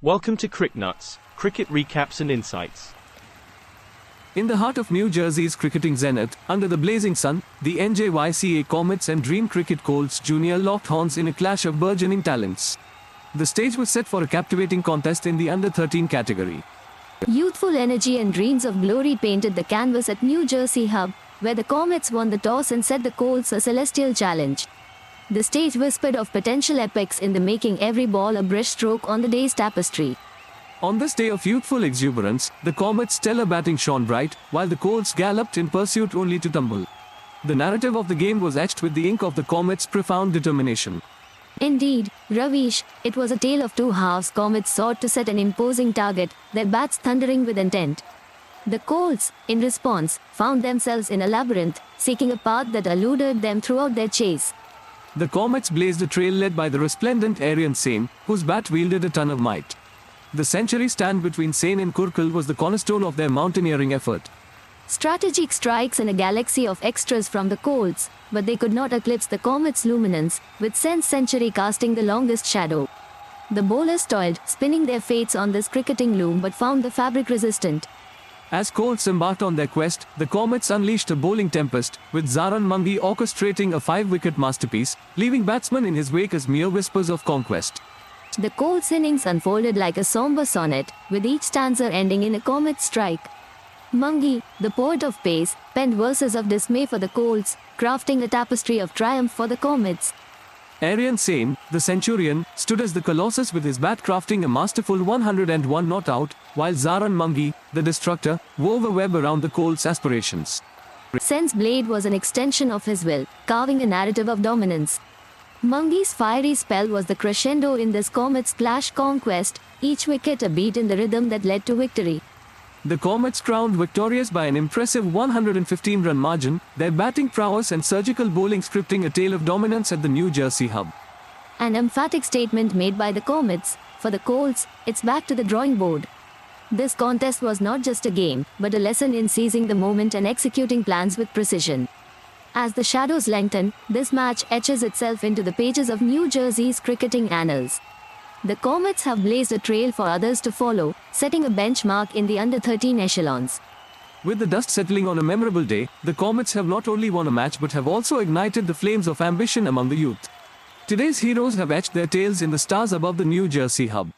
Welcome to CricNuts, cricket recaps and insights. In the heart of New Jersey's cricketing zenith, under the blazing sun, the NJYCA Comets and Dream Cricket Colts Jr. locked horns in a clash of burgeoning talents. The stage was set for a captivating contest in the under-13 category. Youthful energy and dreams of glory painted the canvas at New Jersey Hub, where the Comets won the toss and set the Colts a celestial challenge. The stage whispered of potential epics in the making, every ball a brushstroke on the day's tapestry. On this day of youthful exuberance, the Comets' stellar batting shone bright, while the Colts galloped in pursuit only to tumble. The narrative of the game was etched with the ink of the Comets' profound determination. Indeed, Ravish, it was a tale of two halves. Comets sought to set an imposing target, their bats thundering with intent. The Colts, in response, found themselves in a labyrinth, seeking a path that eluded them throughout their chase. The Comets blazed a trail led by the resplendent Arian Sane, whose bat wielded a ton of might. The century stand between Sane and Kurkle was the cornerstone of their mountaineering effort. Strategic strikes and a galaxy of extras from the Colts, but they could not eclipse the Comets' luminance, with Sane's century casting the longest shadow. The bowlers toiled, spinning their fates on this cricketing loom, but found the fabric resistant. As Colts embarked on their quest, the Comets unleashed a bowling tempest, with Zaran Mungi orchestrating a 5-wicket masterpiece, leaving batsmen in his wake as mere whispers of conquest. The Colts' innings unfolded like a somber sonnet, with each stanza ending in a Comet strike. Mungi, the poet of pace, penned verses of dismay for the Colts, crafting a tapestry of triumph for the Comets. Arian Sane, the Centurion, stood as the Colossus with his bat crafting a masterful 101 not out, while Zaran Mungi, the Destructor, wove a web around the Colts' aspirations. Sane's blade was an extension of his will, carving a narrative of dominance. Mungi's fiery spell was the crescendo in this Comets' splash conquest, each wicket a beat in the rhythm that led to victory. The Comets crowned victorious by an impressive 115-run margin, their batting prowess and surgical bowling scripting a tale of dominance at the New Jersey Hub. An emphatic statement made by the Comets: for the Colts, it's back to the drawing board. This contest was not just a game, but a lesson in seizing the moment and executing plans with precision. As the shadows lengthen, this match etches itself into the pages of New Jersey's cricketing annals. The Comets have blazed a trail for others to follow, setting a benchmark in the under-13 echelons. With the dust settling on a memorable day, the Comets have not only won a match but have also ignited the flames of ambition among the youth. Today's heroes have etched their tales in the stars above the New Jersey Hub.